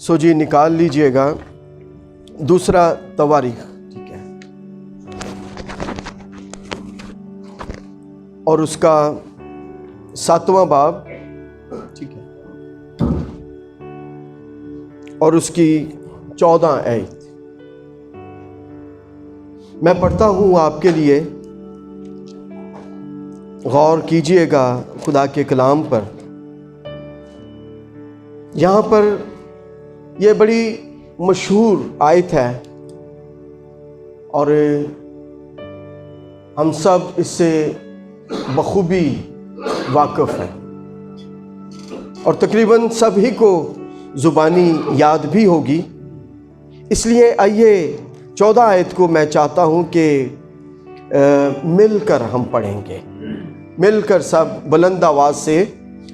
سو جی نکال لیجئے گا دوسرا تواریخ، ٹھیک ہے، اور اس کا 7واں باب، ٹھیک ہے، اور اس کی 14 آیت میں پڑھتا ہوں آپ کے لیے، غور کیجئے گا خدا کے کلام پر۔ یہاں پر یہ بڑی مشہور آیت ہے اور ہم سب اس سے بخوبی واقف ہیں اور تقریباً سبھی کو زبانی یاد بھی ہوگی۔ اس لیے آئیے 14 آیت کو میں چاہتا ہوں کہ مل کر ہم پڑھیں گے، مل کر سب بلند آواز سے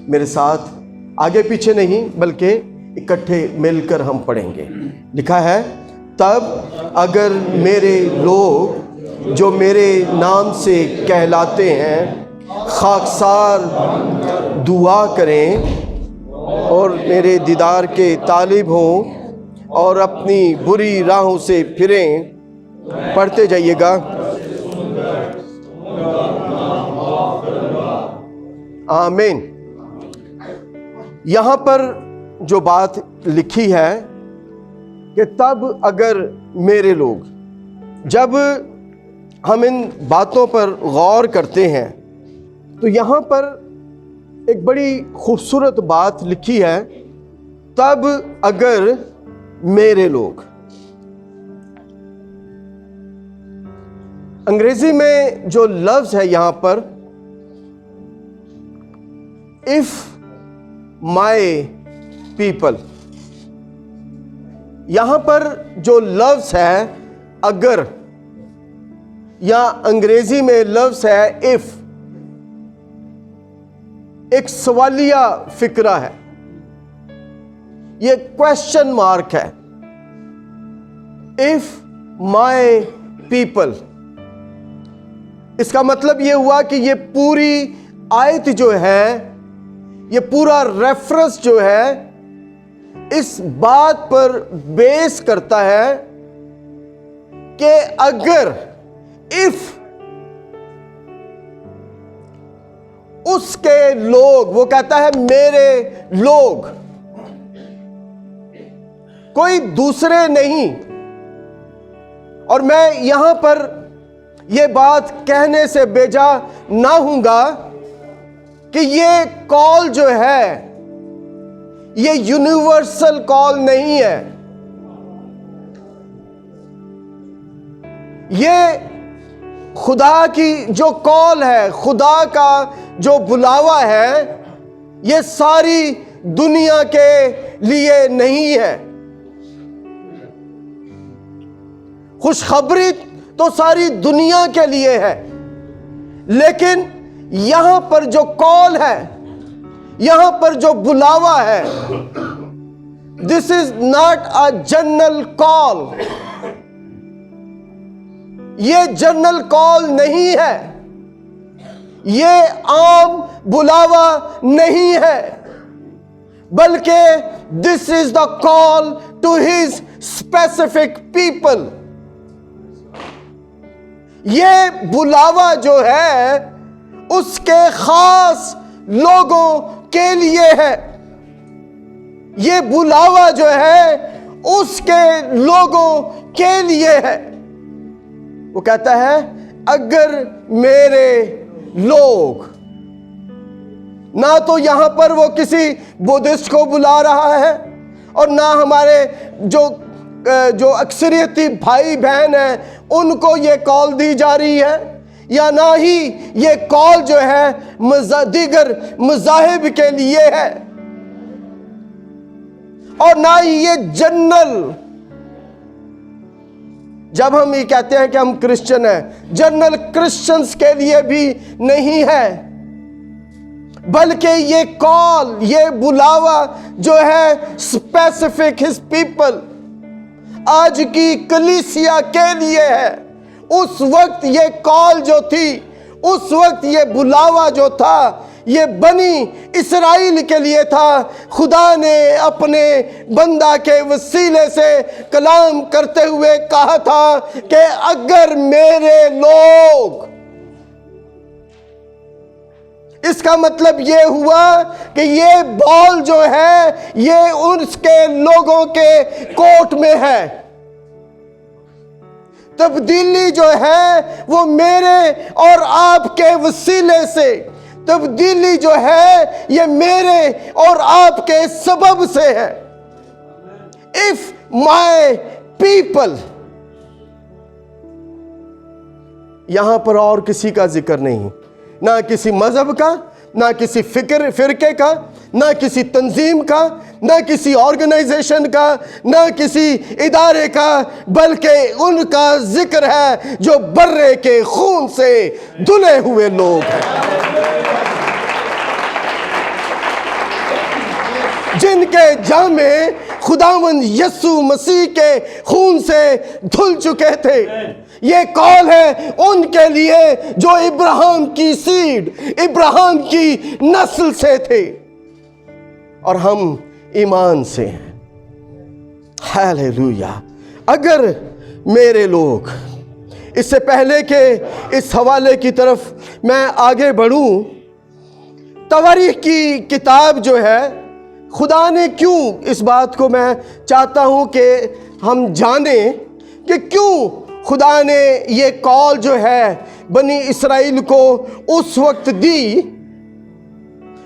میرے ساتھ، آگے پیچھے نہیں بلکہ اکٹھے مل کر ہم پڑھیں گے۔ لکھا ہے، تب اگر میرے لوگ جو میرے نام سے کہلاتے ہیں خاکسار دعا کریں اور میرے دیدار کے طالب ہوں اور اپنی بری راہوں سے پھریں، پڑھتے جائیے گا، آمین۔ یہاں پر جو بات لکھی ہے کہ تب اگر میرے لوگ، جب ہم ان باتوں پر غور کرتے ہیں تو یہاں پر ایک بڑی خوبصورت بات لکھی ہے، تب اگر میرے لوگ۔ انگریزی میں جو لفظ ہے یہاں پر if my people، یہاں پر جو لفظ ہے اگر، یا انگریزی میں لفظ ہے if، ایک سوالیہ فکرہ ہے، یہ کویسچن مارک ہے۔ if my people، اس کا مطلب یہ ہوا کہ یہ پوری آیت جو ہے، یہ پورا ریفرنس جو ہے اس بات پر بیس کرتا ہے کہ اگر if اس کے لوگ، وہ کہتا ہے میرے لوگ، کوئی دوسرے نہیں۔ اور میں یہاں پر یہ بات کہنے سے بیجا نہ ہوں گا کہ یہ کال جو ہے یہ یونیورسل کال نہیں ہے، یہ خدا کی جو کال ہے، خدا کا جو بلاوا ہے، یہ ساری دنیا کے لیے نہیں ہے۔ خوشخبری تو ساری دنیا کے لیے ہے، لیکن یہاں پر جو کال ہے، یہاں پر جو بلاوا ہے، this is not a general call، یہ جنرل کال نہیں ہے، یہ عام بلاوا نہیں ہے، بلکہ this is the call to his specific people۔ یہ بلاوا جو ہے اس کے خاص لوگوں کے لیے ہے، یہ بلاوا جو ہے اس کے لوگوں کے لیے ہے۔ وہ کہتا ہے اگر میرے لوگ، نہ تو یہاں پر وہ کسی بدھسٹ کو بلا رہا ہے اور نہ ہمارے جو اکثریتی بھائی بہن ہیں ان کو یہ کال دی جا رہی ہے، یا نہ ہی یہ کال جو ہے دیگر مذاہب کے لیے ہے، اور نہ ہی یہ جنرل، جب ہم یہ کہتے ہیں کہ ہم کرسچن ہیں، جنرل کرسچنز کے لیے بھی نہیں ہے، بلکہ یہ کال، یہ بلاوا جو ہے اسپیسیفک ہز پیپل، آج کی کلیسیا کے لیے ہے۔ اس وقت یہ کال جو تھی، اس وقت یہ بلاوا جو تھا، یہ بنی اسرائیل کے لیے تھا۔ خدا نے اپنے بندہ کے وسیلے سے کلام کرتے ہوئے کہا تھا کہ اگر میرے لوگ، اس کا مطلب یہ ہوا کہ یہ بال جو ہے یہ اس کے لوگوں کے کوٹ میں ہے۔ تبدیلی جو ہے وہ میرے اور آپ کے وسیلے سے، تبدیلی جو ہے یہ میرے اور آپ کے سبب سے ہے۔ If my people، یہاں پر اور کسی کا ذکر نہیں، نہ کسی مذہب کا، نہ کسی فرقے کا، نہ کسی تنظیم کا، نہ کسی آرگنائزیشن کا، نہ کسی ادارے کا، بلکہ ان کا ذکر ہے جو برے کے خون سے دھلے ہوئے لوگ ہیں، جن کے جامے خداوند یسوع مسیح کے خون سے دھل چکے تھے۔ یہ کال ہے ان کے لیے جو ابراہیم کی سیڈ، ابراہیم کی نسل سے تھے، اور ہم ایمان سے ہیں۔ ہیلیلویا۔ اگر میرے لوگ، اس سے پہلے کہ اس حوالے کی طرف میں آگے بڑھوں، تواریخ کی کتاب جو ہے، خدا نے کیوں، اس بات کو میں چاہتا ہوں کہ ہم جانیں کہ کیوں خدا نے یہ کال جو ہے بنی اسرائیل کو اس وقت دی،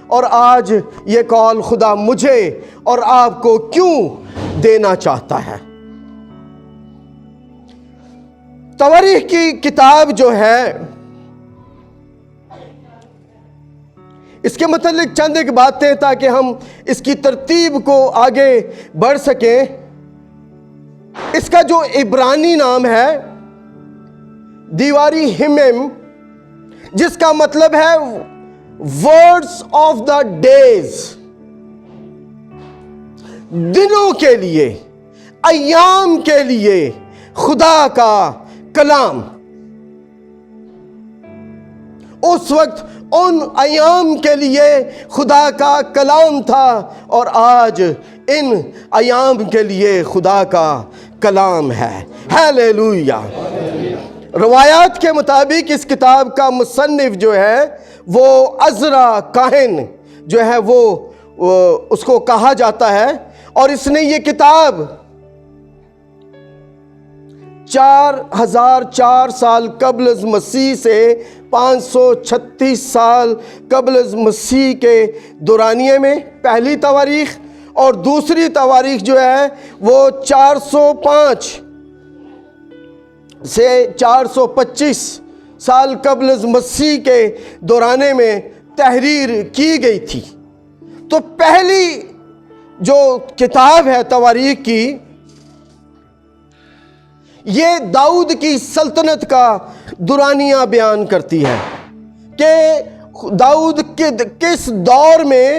اور آج یہ کال خدا مجھے اور آپ کو کیوں دینا چاہتا ہے۔ تواریخ کی کتاب جو ہے، اس کے متعلق چند ایک باتیں تاکہ ہم اس کی ترتیب کو آگے بڑھ سکیں۔ اس کا جو عبرانی نام ہے دیواری ہمم، جس کا مطلب ہے ورڈز آف دا ڈیز، دنوں کے لیے، ایام کے لیے خدا کا کلام۔ اس وقت ان ایام کے لیے خدا کا کلام تھا، اور آج ان ایام کے لیے خدا کا کلام ہے۔ ہیلیلویا۔ روایات کے مطابق اس کتاب کا مصنف جو ہے وہ عزرا کاہن جو ہے وہ اس کو کہا جاتا ہے، اور اس نے یہ کتاب 4004 سال قبل از مسیح سے 536 سال قبل از مسیح کے دورانیے میں پہلی تواریخ، اور دوسری تواریخ جو ہے وہ 405 سے 425 سال قبل از مسیح کے دورانے میں تحریر کی گئی تھی۔ تو پہلی جو کتاب ہے تواریخ کی، یہ داؤد کی سلطنت کا دورانیہ بیان کرتی ہے کہ داؤد کس دور میں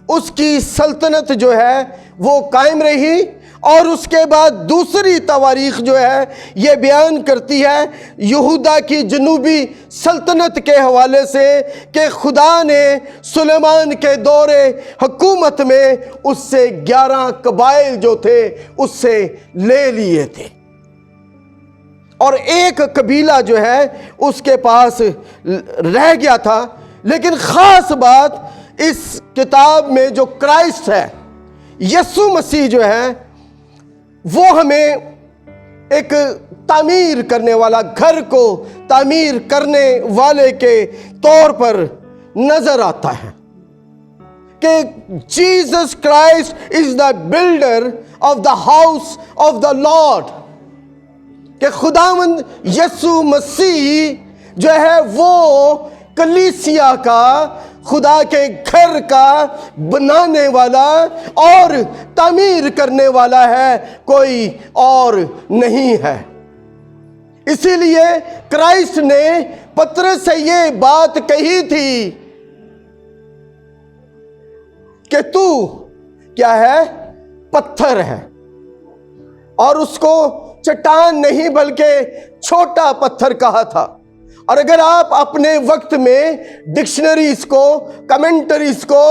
اس کی سلطنت جو ہے وہ قائم رہی، اور اس کے بعد دوسری تواریخ جو ہے یہ بیان کرتی ہے یہودا کی جنوبی سلطنت کے حوالے سے کہ خدا نے سلیمان کے دور حکومت میں اس سے 11 قبائل جو تھے اس سے لے لیے تھے، اور ایک قبیلہ جو ہے اس کے پاس رہ گیا تھا۔ لیکن خاص بات اس کتاب میں جو کرائسٹ ہے، یسوع مسیح جو ہے، وہ ہمیں ایک تعمیر کرنے والا، گھر کو تعمیر کرنے والے کے طور پر نظر آتا ہے کہ Jesus Christ is the builder of the house of the lord, کہ خداوند یسوع مسیح جو ہے وہ کلیسیا کا، خدا کے گھر کا بنانے والا اور تعمیر کرنے والا ہے، کوئی اور نہیں ہے۔ اسی لیے کرائسٹ نے پترس سے یہ بات کہی تھی کہ تو کیا ہے، پتھر ہے، اور اس کو چٹان نہیں بلکہ چھوٹا پتھر کہا تھا، اور اگر آپ اپنے وقت میں ڈکشنریز کو، کمنٹریز کو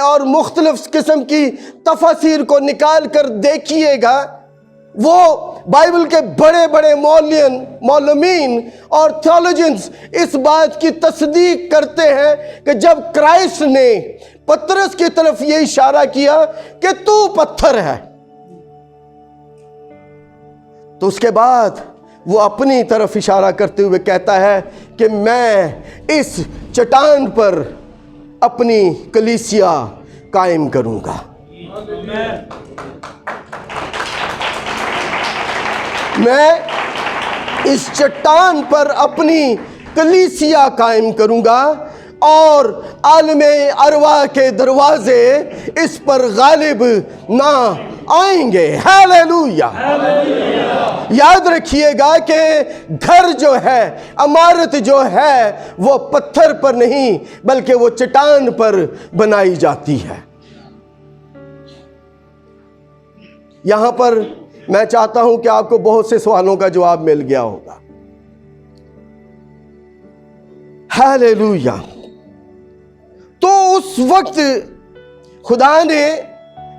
اور مختلف قسم کی تفاسیر کو نکال کر دیکھیے گا، وہ بائبل کے بڑے بڑے معلمین اور تھیولوجنز اس بات کی تصدیق کرتے ہیں کہ جب کرائسٹ نے پترس کی طرف یہ اشارہ کیا کہ تو پتھر ہے، تو اس کے بعد وہ اپنی طرف اشارہ کرتے ہوئے کہتا ہے کہ میں اس چٹان پر اپنی کلیسیا قائم کروں گا۔ میں اس چٹان پر اپنی کلیسیا قائم کروں گا اور عالم ارواح کے دروازے اس پر غالب نہ آئیں گے۔ ہیلیلویا! یاد رکھیے گا کہ گھر جو ہے، عمارت جو ہے، وہ پتھر پر نہیں بلکہ وہ چٹان پر بنائی جاتی ہے۔ یہاں پر میں چاہتا ہوں کہ آپ کو بہت سے سوالوں کا جواب مل گیا ہوگا۔ ہیلیلویا! تو اس وقت خدا نے،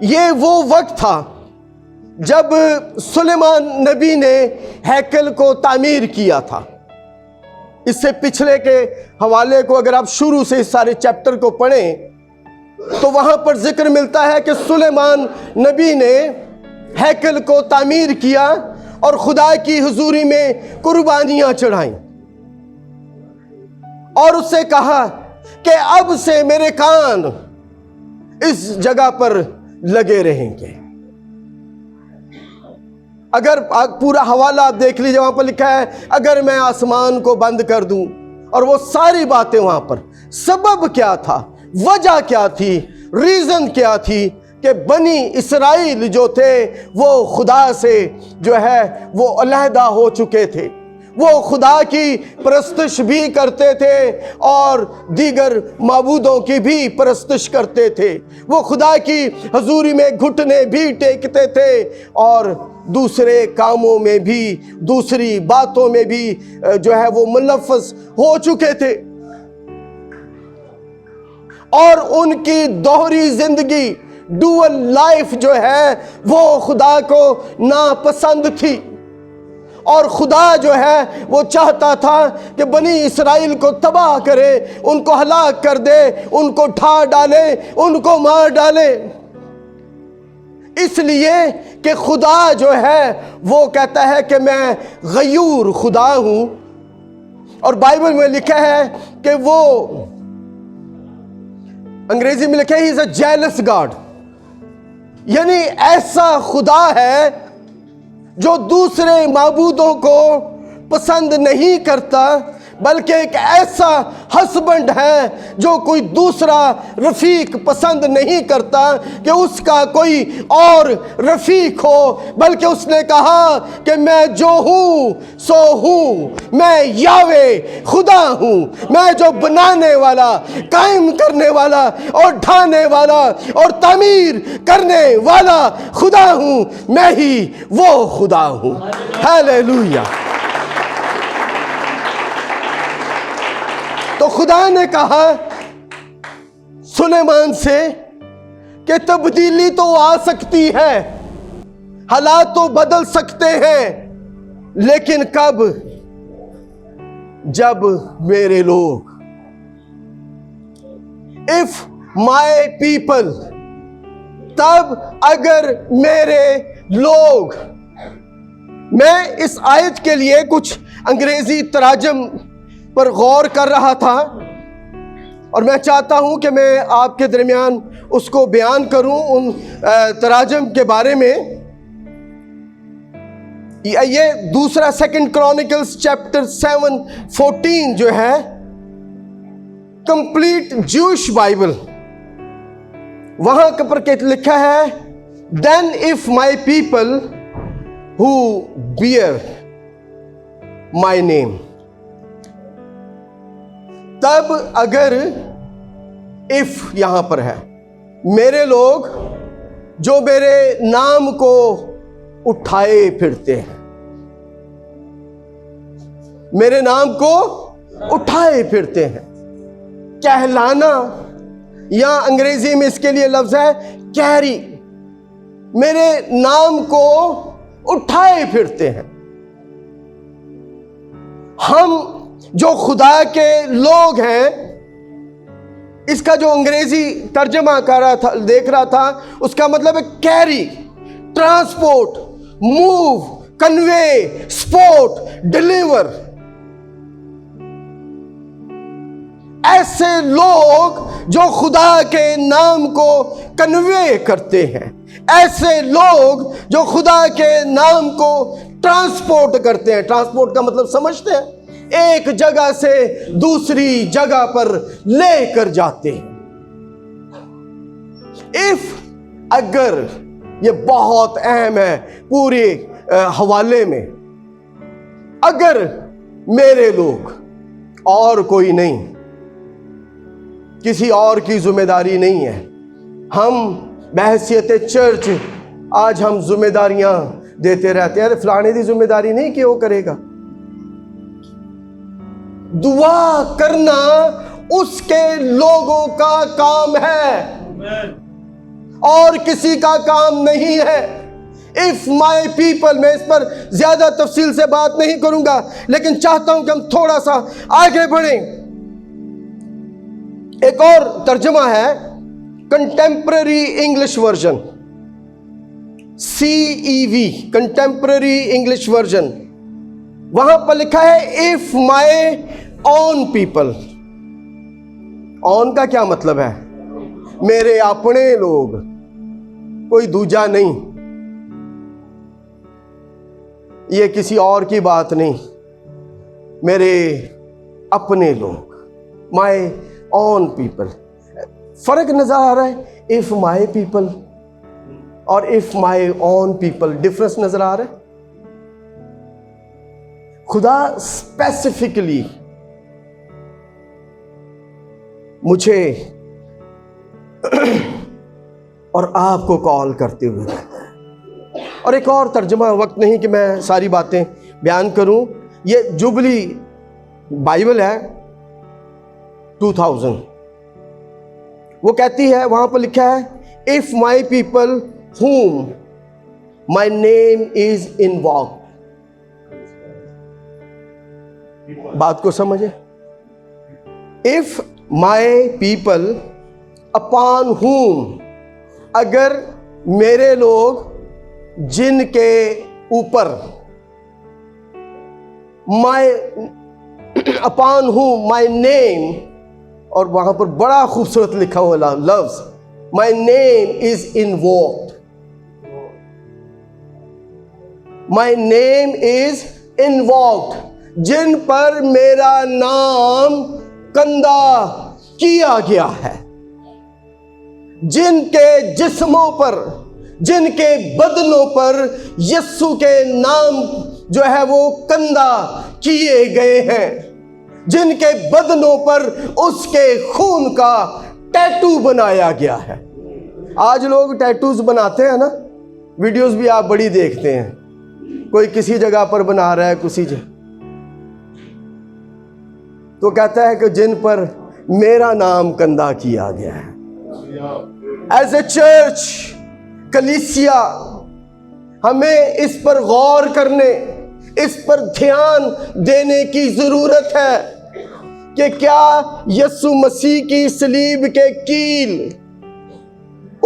یہ وہ وقت تھا جب سلیمان نبی نے ہیکل کو تعمیر کیا تھا۔ اس سے پچھلے کے حوالے کو اگر آپ شروع سے اس سارے چیپٹر کو پڑھیں تو وہاں پر ذکر ملتا ہے کہ سلیمان نبی نے ہیکل کو تعمیر کیا اور خدا کی حضوری میں قربانیاں چڑھائیں، اور اس سے کہا کہ اب سے میرے کان اس جگہ پر لگے رہیں گے۔ اگر پورا حوالہ آپ دیکھ لیجئے، وہاں پر لکھا ہے اگر میں آسمان کو بند کر دوں، اور وہ ساری باتیں وہاں پر، سبب کیا تھا، وجہ کیا تھی، ریزن کیا تھی کہ بنی اسرائیل جو تھے وہ خدا سے جو ہے وہ علیحدہ ہو چکے تھے، وہ خدا کی پرستش بھی کرتے تھے اور دیگر معبودوں کی بھی پرستش کرتے تھے، وہ خدا کی حضوری میں گھٹنے بھی ٹیکتے تھے اور دوسرے کاموں میں بھی، دوسری باتوں میں بھی جو ہے وہ ملوث ہو چکے تھے، اور ان کی دوہری زندگی، ڈوئل لائف جو ہے وہ خدا کو ناپسند تھی، اور خدا جو ہے وہ چاہتا تھا کہ بنی اسرائیل کو تباہ کرے، ان کو ہلاک کر دے، ان کو ڈھا ڈالے، ان کو مار ڈالے، اس لیے کہ خدا جو ہے وہ کہتا ہے کہ میں غیور خدا ہوں، اور بائبل میں لکھا ہے کہ وہ انگریزی میں لکھا ہے he is a jealous God، یعنی ایسا خدا ہے جو دوسرے معبودوں کو پسند نہیں کرتا، بلکہ ایک ایسا ہسبینڈ ہے جو کوئی دوسرا رفیق پسند نہیں کرتا کہ اس کا کوئی اور رفیق ہو، بلکہ اس نے کہا کہ میں جو ہوں سو ہوں، میں یاوے خدا ہوں، میں جو بنانے والا، قائم کرنے والا اور ڈھانے والا اور تعمیر کرنے والا خدا ہوں، میں ہی وہ خدا ہوں۔ ہیلیلویا! تو خدا نے کہا سلیمان سے کہ تبدیلی تو آ سکتی ہے، حالات تو بدل سکتے ہیں، لیکن کب؟ جب میرے لوگ، if my people، تب اگر میرے لوگ۔ میں اس آیت کے لیے کچھ انگریزی تراجم پر غور کر رہا تھا، اور میں چاہتا ہوں کہ میں آپ کے درمیان اس کو بیان کروں ان تراجم کے بارے میں۔ یہ دوسرا سیکنڈ کرونیکلز چیپٹر 7:14 جو ہے کمپلیٹ جوش بائبل، وہاں پر لکھا ہے then if my people who bear my name، تب اگر if یہاں پر ہے، میرے لوگ جو میرے نام کو اٹھائے پھرتے ہیں، میرے نام کو اٹھائے پھرتے ہیں. کہلانا یا انگریزی میں اس کے لیے لفظ ہے کیری. میرے نام کو اٹھائے پھرتے ہیں. ہم جو خدا کے لوگ ہیں، اس کا جو انگریزی ترجمہ کر رہا تھا، دیکھ رہا تھا، اس کا مطلب ہے کیری، ٹرانسپورٹ، موو، کنوے، سپورٹ، ڈیلیور. ایسے لوگ جو خدا کے نام کو کنوے کرتے ہیں، ایسے لوگ جو خدا کے نام کو ٹرانسپورٹ کرتے ہیں. ٹرانسپورٹ کا مطلب سمجھتے ہیں؟ ایک جگہ سے دوسری جگہ پر لے کر جاتے ہیں. اگر یہ بہت اہم ہے پورے حوالے میں، اگر میرے لوگ، اور کوئی نہیں، کسی اور کی ذمہ داری نہیں ہے، ہم بحیثیت چرچ آج ہم ذمہ داریاں دیتے رہتے ہیں. فلانے دی ذمہ داری نہیں کہ وہ کرے گا. دعا کرنا اس کے لوگوں کا کام ہے اور کسی کا کام نہیں ہے. If my people، میں اس پر زیادہ تفصیل سے بات نہیں کروں گا، لیکن چاہتا ہوں کہ ہم تھوڑا سا آگے بڑھیں. ایک اور ترجمہ ہے contemporary English version, CEV، contemporary English version. وہاں پر لکھا ہے if my own people. اون کا کیا مطلب ہے؟ میرے اپنے لوگ، کوئی دوجا نہیں. یہ کسی اور کی بات نہیں، میرے اپنے لوگ، my own people. فرق نظر آ رہا ہے؟ if my people اور if my own people، difference نظر آ رہا ہے. خدا اسپیسیفکلی مجھے اور آپ کو کال کرتے ہوئے کہتا ہے. اور ایک اور ترجمہ، وقت نہیں کہ میں ساری باتیں بیان کروں. یہ جوبلی بائبل ہے 2000. وہ کہتی ہے، وہاں پر لکھا ہے if my people whom my name is invoked. بات کو سمجھے؟ if my people upon whom، اگر میرے لوگ جن کے اوپر، my upon whom my name، اور وہاں پر بڑا خوبصورت لکھا ہوا لفظ my name is invoked. my name is invoked، جن پر میرا نام کندہ کیا گیا ہے، جن کے جسموں پر، جن کے بدنوں پر یسوع کے نام جو ہے وہ کندہ کیے گئے ہیں، جن کے بدنوں پر اس کے خون کا ٹیٹو بنایا گیا ہے. آج لوگ ٹیٹوز بناتے ہیں نا، ویڈیوز بھی آپ بڑی دیکھتے ہیں، کوئی کسی جگہ پر بنا رہا ہے، کسی جگہ تو کہتا ہے کہ جن پر میرا نام کندہ کیا گیا ہے. ایز اے چرچ، کلیسیا، ہمیں اس پر غور کرنے، اس پر دھیان دینے کی ضرورت ہے کہ کیا یسوع مسیح کی صلیب کے کیل،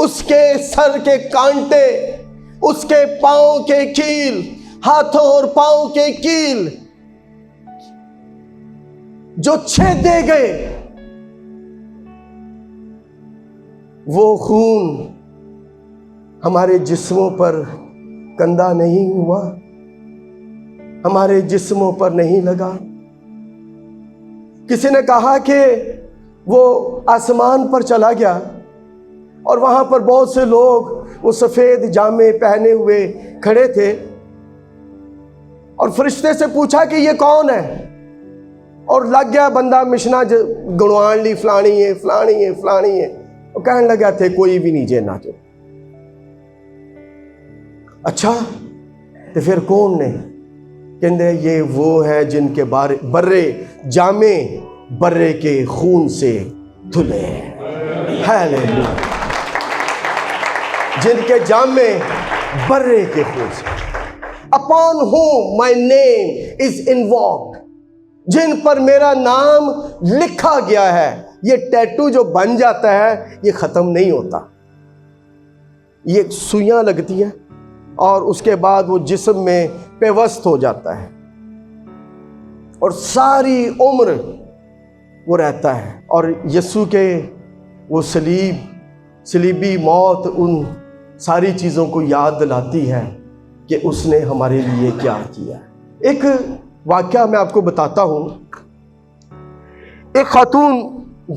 اس کے سر کے کانٹے، اس کے پاؤں کے کیل، ہاتھوں اور پاؤں کے کیل جو چھیدے گئے، وہ خون ہمارے جسموں پر کندہ نہیں ہوا، ہمارے جسموں پر نہیں لگا. کسی نے کہا کہ وہ آسمان پر چلا گیا اور وہاں پر بہت سے لوگ وہ سفید جامے پہنے ہوئے کھڑے تھے، اور فرشتے سے پوچھا کہ یہ کون ہے، اور لگ گیا بندہ مشنا گنوان لی، فلانی ہے فلانی ہے فلانی ہے. وہ کہنے لگا تھے کوئی بھی نہیں جینا تو. اچھا تو پھر کون نے؟ کہندے یہ وہ ہے جن کے برے جامے برے کے خون سے دھلے ہیں. ہیلیلویا. جن کے جامے برے کے خون سے, upon whom my name is invoked, جن پر میرا نام لکھا گیا ہے. یہ ٹیٹو جو بن جاتا ہے یہ ختم نہیں ہوتا, یہ سوئیاں لگتی ہیں اور اس کے بعد وہ جسم میں پیوست ہو جاتا ہے اور ساری عمر وہ رہتا ہے. اور یسوع کے وہ صلیبی موت ان ساری چیزوں کو یاد دلاتی ہے کہ اس نے ہمارے لیے کیا کیا. ایک واقعہ میں آپ کو بتاتا ہوں. ایک خاتون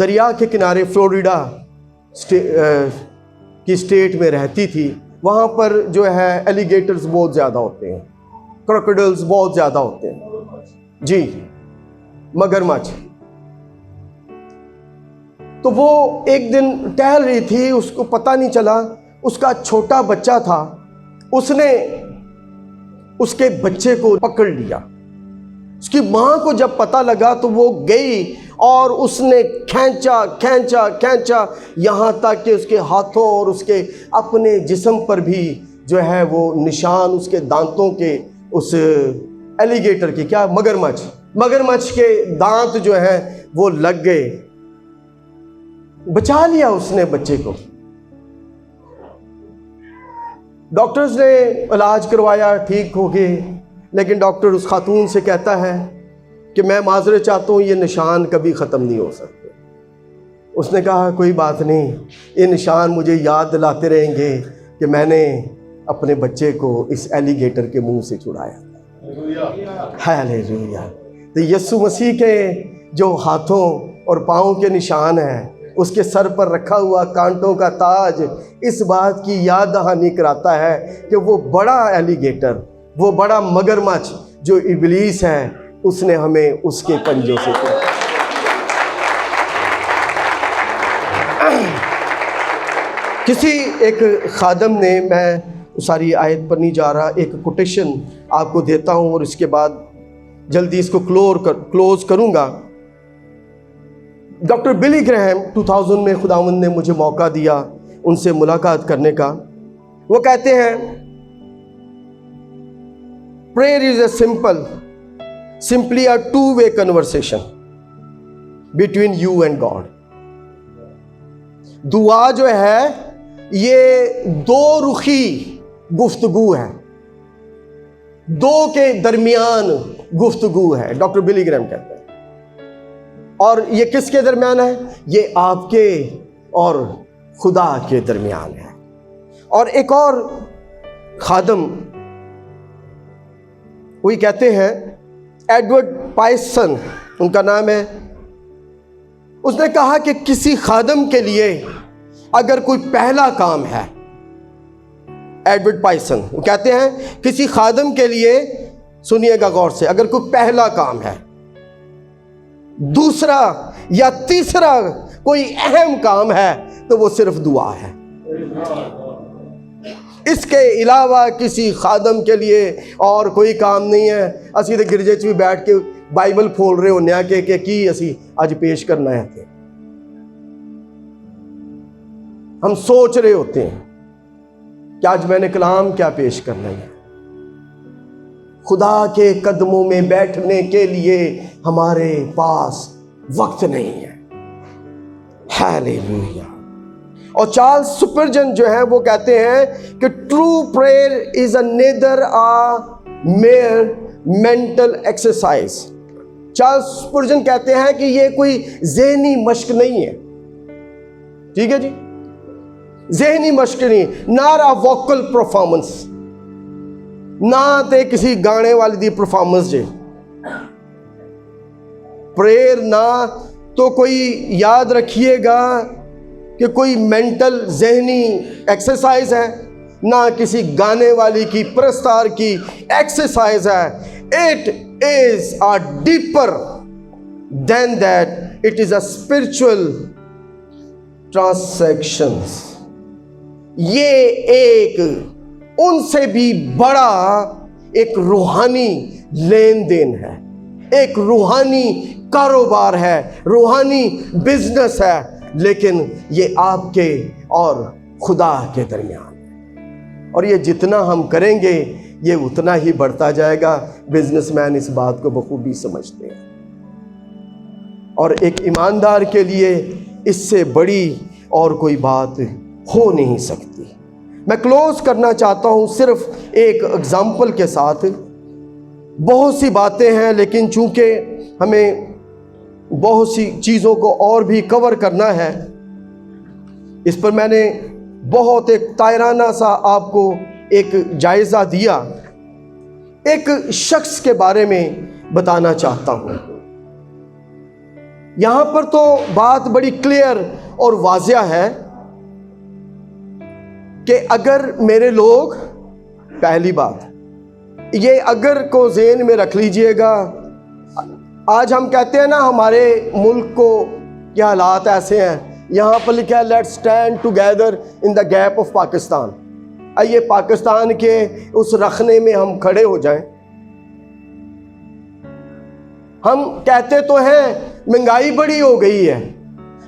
دریا کے کنارے فلوریڈا کی اسٹیٹ میں رہتی تھی. وہاں پر جو ہے ایلیگیٹرز بہت زیادہ ہوتے ہیں, کروکوڈائلز بہت زیادہ ہوتے ہیں. جی, مگرمچھ. تو وہ ایک دن ٹہل رہی تھی, اس کو پتہ نہیں چلا, اس کا چھوٹا بچہ تھا, اس نے اس کے بچے کو پکڑ لیا. اس کی ماں کو جب پتہ لگا تو وہ گئی اور اس نے کھینچا یہاں تک کہ اس کے ہاتھوں اور اس کے اپنے جسم پر بھی جو ہے وہ نشان اس کے دانتوں کے, اس ایلیگیٹر کے, کیا, مگرمچھ کے دانت جو ہیں وہ لگ گئے. بچا لیا اس نے بچے کو. ڈاکٹرز نے علاج کروایا, ٹھیک ہو گئے, لیکن ڈاکٹر اس خاتون سے کہتا ہے کہ میں معذرت چاہتا ہوں, یہ نشان کبھی ختم نہیں ہو سکتے. اس نے کہا کوئی بات نہیں, یہ نشان مجھے یاد دلاتے رہیں گے کہ میں نے اپنے بچے کو اس ایلیگیٹر کے منہ سے چھڑایا. ہیلیلویا. تو یسوع مسیح کے جو ہاتھوں اور پاؤں کے نشان ہیں, اس کے سر پر رکھا ہوا کانٹوں کا تاج اس بات کی یاد دہانی کراتا ہے کہ وہ بڑا ایلیگیٹر, وہ بڑا مگرمچھ جو ابلیس ہے, اس نے ہمیں اس کے پنجوں سے کیا. کسی ایک خادم نے, میں ساری آیت پر نہیں جا رہا, ایک کوٹیشن آپ کو دیتا ہوں اور اس کے بعد جلدی اس کو کلوز کروں گا. ڈاکٹر بلی گریہم 2000 میں خداوند نے مجھے موقع دیا ان سے ملاقات کرنے کا. وہ کہتے ہیں prayer is simply a two-way conversation between you and God. دعا جو ہے یہ دو رخی گفتگو ہے, دو کے درمیان گفتگو ہے, ڈاکٹر بلی گریہم کہتے ہیں. اور یہ کس کے درمیان ہے؟ یہ آپ کے اور خدا کے درمیان ہے. اور ایک اور خادم وہی کہتے ہیں, ایڈورڈ پائسن ان کا نام ہے. اس نے کہا کہ کسی خادم کے لیے اگر کوئی پہلا کام ہے, ایڈورڈ پائسن وہ کہتے ہیں کسی خادم کے لیے, سنیے گا غور سے, اگر کوئی پہلا کام ہے, دوسرا یا تیسرا کوئی اہم کام ہے تو وہ صرف دعا ہے. اس کے علاوہ کسی خادم کے لیے اور کوئی کام نہیں ہے. اسی تے گرجے چ بھی بیٹھ کے بائبل کھول رہے ہونے ہیں کہ کی اسی اج پیش کرنا ہے. ہم سوچ رہے ہوتے ہیں کہ آج میں نے کلام کیا پیش کرنا ہے. خدا کے قدموں میں بیٹھنے کے لیے ہمارے پاس وقت نہیں ہے. ہیلیلویا. اور چارلز سپرجن جو ہے وہ کہتے ہیں کہ true prayer is a neither a mere mental exercise. Charles Spurgeon کہتے ہیں کہ یہ کوئی ذہنی مشق نہیں ہے. ٹھیک ہے جی, ذہنی مشق نہیں, نار اے ووکل پرفارمنس, نہ تے کسی گانے والی دی پرفارمنس جے. پریئر نہ تو کوئی یاد رکھیے گا کہ کوئی مینٹل ذہنی ایکسرسائز ہے, نہ کسی گانے والی کی پرستار کی ایکسرسائز ہے. It is a deeper then that, it is a spiritual transaction. یہ ایک ان سے بھی بڑا ایک روحانی لین دین ہے، ایک روحانی کاروبار ہے، روحانی بزنس ہے، لیکن یہ آپ کے اور خدا کے درمیان ہے، اور یہ جتنا ہم کریں گے یہ اتنا ہی بڑھتا جائے گا۔ بزنس مین اس بات کو بخوبی سمجھتے ہیں، اور ایک ایماندار کے لیے اس سے بڑی اور کوئی بات ہو نہیں سکتی۔ میں کلوز کرنا چاہتا ہوں صرف ایک اگزامپل کے ساتھ۔ بہت سی باتیں ہیں، لیکن چونکہ ہمیں بہت سی چیزوں کو اور بھی کور کرنا ہے، اس پر میں نے بہت ایک تائرانہ سا آپ کو ایک جائزہ دیا۔ ایک شخص کے بارے میں بتانا چاہتا ہوں۔ یہاں پر تو بات بڑی کلیئر اور واضح ہے کہ اگر میرے لوگ، پہلی بات یہ اگر کو ذہن میں رکھ لیجئے گا، آج ہم کہتے ہیں نا ہمارے ملک کو یہ حالات ایسے ہیں، یہاں پر لکھا ہے let's stand together in the gap of Pakistan. آئیے پاکستان کے اس رخنے میں ہم کھڑے ہو جائیں۔ ہم کہتے تو ہیں مہنگائی بڑی ہو گئی ہے،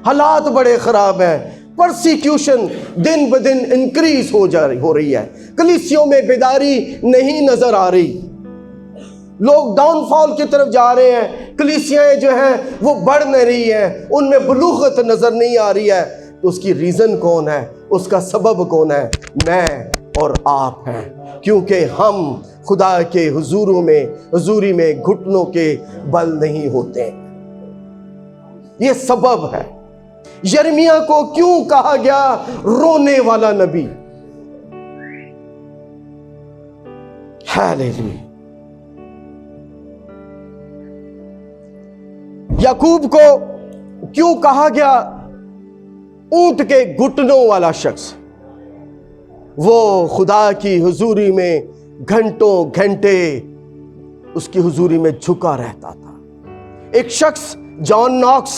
حالات بڑے خراب ہیں، پرسیکیوشن دن بدن انکریز ہو رہی ہے، کلیسیوں میں بیداری نہیں نظر آ رہی، لوگ ڈاؤن فال کی طرف جا رہے ہیں، کلیسیاں جو ہیں وہ بڑھ نہیں رہی ہیں، ان میں بلوغت نظر نہیں آ رہی ہے۔ تو اس کی ریزن کون ہے؟ اس کا سبب کون ہے؟ میں اور آپ ہیں، کیونکہ ہم خدا کے حضوری میں گھٹنوں کے بل نہیں ہوتے۔ یہ سبب ہے۔ یرمیہ کو کیوں کہا گیا رونے والا نبی؟ ہاللیلویہ۔ یعقوب کو کیوں کہا گیا اونٹ کے گھٹنوں والا شخص؟ وہ خدا کی حضوری میں گھنٹوں گھنٹے اس کی حضوری میں جھکا رہتا تھا۔ ایک شخص جان ناکس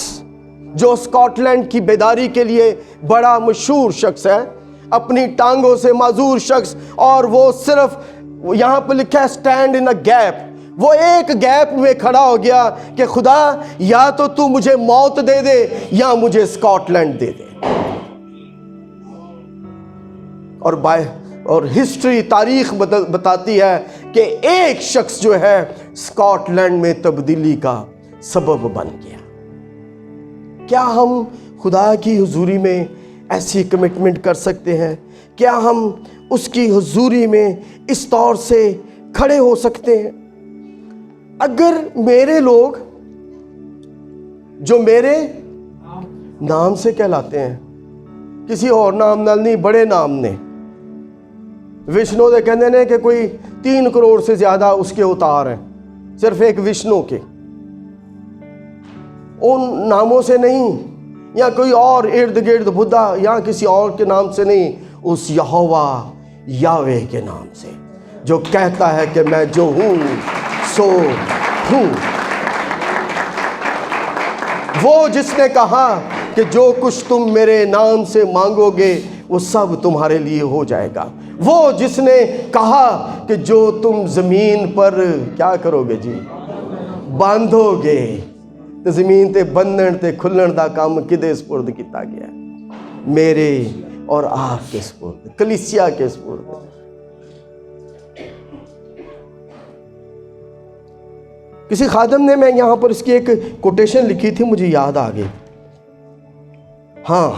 جو اسکاٹ لینڈ کی بیداری کے لیے بڑا مشہور شخص ہے، اپنی ٹانگوں سے معذور شخص، اور وہ صرف یہاں پہ لکھا ہے سٹینڈ ان اے گیپ، وہ ایک گیپ میں کھڑا ہو گیا کہ خدا یا تو مجھے موت دے دے یا مجھے اسکاٹ لینڈ دے دے۔ اور ہسٹری تاریخ بتاتی ہے کہ ایک شخص جو ہے اسکاٹ لینڈ میں تبدیلی کا سبب بن گیا۔ کیا ہم خدا کی حضوری میں ایسی کمٹمنٹ کر سکتے ہیں؟ کیا ہم اس کی حضوری میں اس طور سے کھڑے ہو سکتے ہیں؟ اگر میرے لوگ جو میرے نام سے کہلاتے ہیں، کسی اور نام نال نہیں، بڑے نام نے، وشنو دے کہنے نے کہ کوئی 3 کروڑ سے زیادہ اس کے اوتار ہیں، صرف ایک وشنو کے، ان ناموں سے نہیں، یا کوئی اور ارد گرد بدھا یا کسی اور کے نام سے نہیں، اس یہوہ یاوے کے نام سے، جو کہتا ہے کہ میں جو ہوں سو ہوں۔ وہ جس نے کہا کہ جو کچھ تم میرے نام سے مانگو گے وہ سب تمہارے لیے ہو جائے گا۔ وہ جس نے کہا کہ جو تم زمین پر کیا کرو گے جی، باندھو گے، تو زمین تے بندن تے کھلن دا کام کدے سپرد کیتا گیا؟ میرے اور آپ کے سپرد، کلیسیا کے سپرد۔ کسی خادم نے، میں یہاں پر اس کی ایک کوٹیشن لکھی تھی، مجھے یاد آ گئی، ہاں،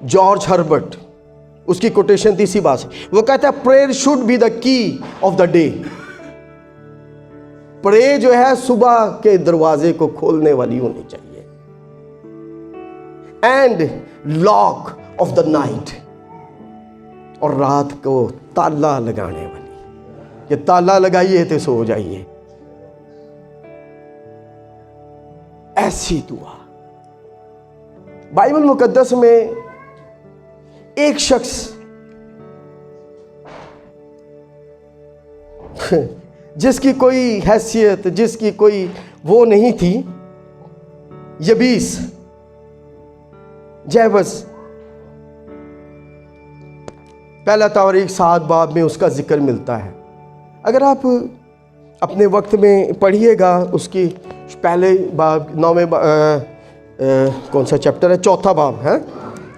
جارج ہربرٹ، اس کی کوٹیشن تھی اسی بات سے۔ وہ کہتا ہے پریئر شوڈ بی دا کی آف دا ڈے۔ پرے جو ہے صبح کے دروازے کو کھولنے والی ہونی چاہیے، and lock of the night, اور رات کو تالا لگانے والی، کہ تالا لگائیے تو سو جائیے۔ ایسی دعا بائبل مقدس میں ایک شخص جس کی کوئی حیثیت، جس کی کوئی وہ نہیں تھی، یبیس، جیبس، پہلا تواریخ 7 باب میں اس کا ذکر ملتا ہے. اگر آپ اپنے وقت میں پڑھیے گا اس کی پہلے باب 9ویں کون سا چیپٹر ہے، 4 باب ہے،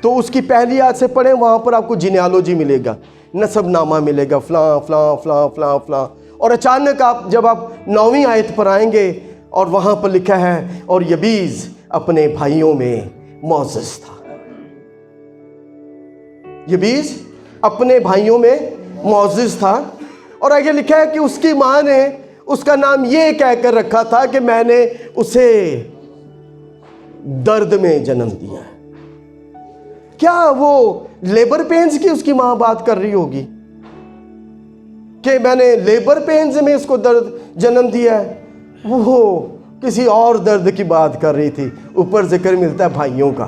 تو اس کی پہلی آیت سے پڑھیں، وہاں پر آپ کو جینیالوجی ملے گا، نسب نامہ ملے گا، فلاں فلاں فلاں فلاں فلاں. اور اچانک جب آپ 9ویں آیت پر آئیں گے اور وہاں پر لکھا ہے اور یبیز اپنے بھائیوں میں معزز تھا. یبیز اپنے بھائیوں میں معزز تھا. اور آگے لکھا ہے کہ اس کی ماں نے اس کا نام یہ کہہ کر رکھا تھا کہ میں نے اسے درد میں جنم دیا ہے. کیا وہ لیبر پینز کی اس کی ماں بات کر رہی ہوگی کہ میں نے لیبر پینز میں اس کو درد جنم دیا ہے؟ وہ کسی اور درد کی بات کر رہی تھی. اوپر ذکر ملتا ہے بھائیوں کا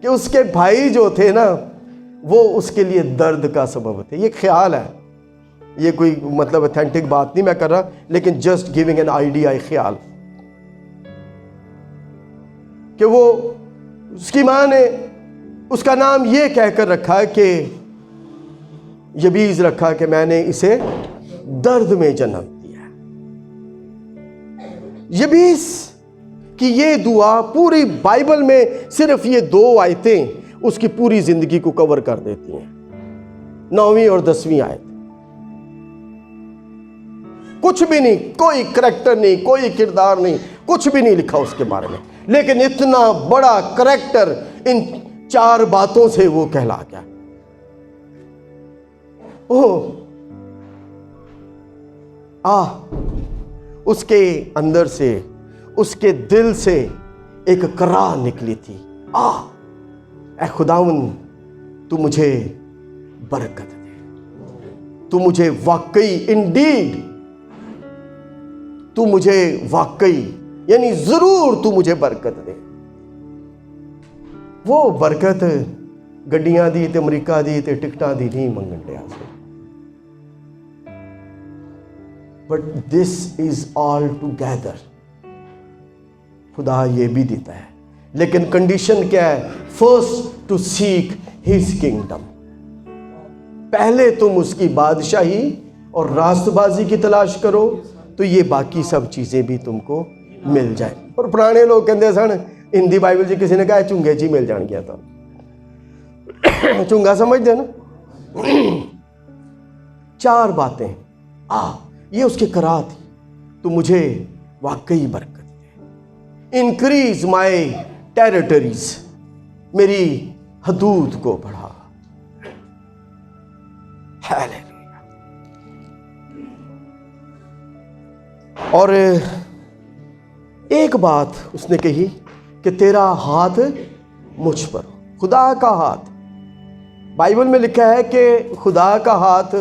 کہ اس کے بھائی جو تھے نا وہ اس کے لیے درد کا سبب تھے. یہ خیال ہے، یہ کوئی مطلب اتھینٹک بات نہیں میں کر رہا، لیکن جسٹ گیونگ این آئیڈیا، خیال کہ وہ اس کی ماں نے اس کا نام یہ کہہ کر رکھا کہ یبیز رکھا کہ میں نے اسے درد میں جنم دیا. یبیز کی یہ دعا پوری بائبل میں صرف یہ 2 آیتیں اس کی پوری زندگی کو کور کر دیتی ہیں، 9ویں اور 10ویں آیت. کچھ بھی نہیں، کوئی کریکٹر نہیں، کوئی کردار نہیں، کچھ بھی نہیں لکھا اس کے بارے میں، لیکن اتنا بڑا کریکٹر ان 4 باتوں سے وہ کہلا گیا. اس کے اندر سے، اس کے دل سے ایک کرا نکلی تھی، اے خداوند تو مجھے برکت دے، تو مجھے واقعی انڈیڈ تو مجھے واقعی یعنی ضرور تو مجھے برکت دے. وہ برکت گڈیاں دی تے امریکہ دی تے ٹکٹاں دی نہیں منگن ڈیا سے، but this is all together. خدا یہ بھی دیتا ہے، لیکن کنڈیشن کیا ہے؟ First to seek his kingdom. پہلے تم اس کی بادشاہی اور راست بازی کی تلاش کرو تو یہ باقی سب چیزیں بھی تم کو مل جائیں. اور پرانے لوگ کہتے سن ہندی بائبل جی کسی نے کہا چونگے جی مل جان گیا تھا. چونگا سمجھتے نا؟ 4 باتیں یہ اس کی کرا تھی، تو مجھے واقعی برکت دے، انکریز مائی ٹیریٹریز، میری حدود کو بڑھا. اور ایک بات اس نے کہی کہ تیرا ہاتھ مجھ پر ہو. خدا کا ہاتھ، بائبل میں لکھا ہے کہ خدا کا ہاتھ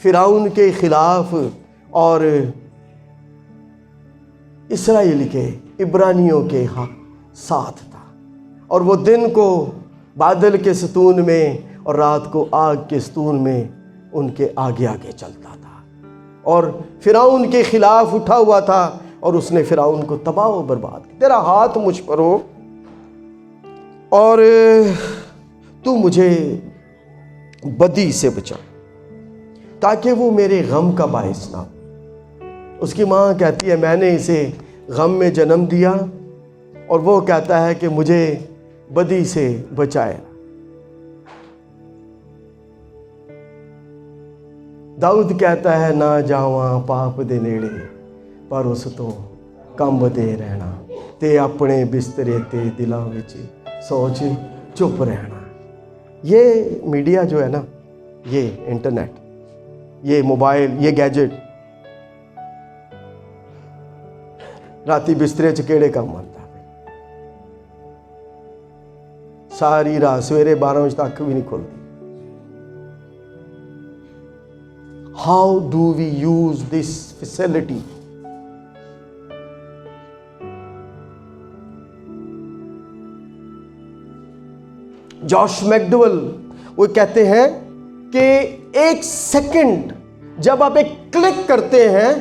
فرعون کے خلاف اور اسرائیل کے عبرانیوں کے ساتھ تھا، اور وہ دن کو بادل کے ستون میں اور رات کو آگ کے ستون میں ان کے آگے آگے چلتا تھا، اور فرعون کے خلاف اٹھا ہوا تھا اور اس نے فرعون کو تباہ و برباد کیا. تیرا ہاتھ مجھ پر ہو اور تو مجھے بدی سے بچا تاکہ وہ میرے غم کا باعث نہ ہو. اس کی ماں کہتی ہے میں نے اسے غم میں جنم دیا، اور وہ کہتا ہے کہ مجھے بدی سے بچائے. داؤد کہتا ہے نہ جاواں پاپ دے نیڑے پر اس تو کمب دے رہنا، تے اپنے بسترے تے دلاں وچ سوچ چپ رہنا. یہ میڈیا جو ہے نا، یہ انٹرنیٹ، یہ موبائل، یہ گیجٹ راتی بسترے چ کیڑے کام آتا ہے. ساری رات سویرے 12 بجے تک بھی نہیں کھلتی. How do we use this facility? جوش میکڈول وہ کہتے ہیں کہ 1 سیکنڈ جب آپ ایک کلک کرتے ہیں،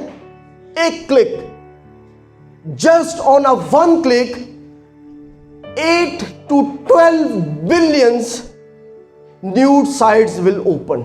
ایک click, just on a 1 click 8 to 12 billions nude sites will open.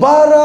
12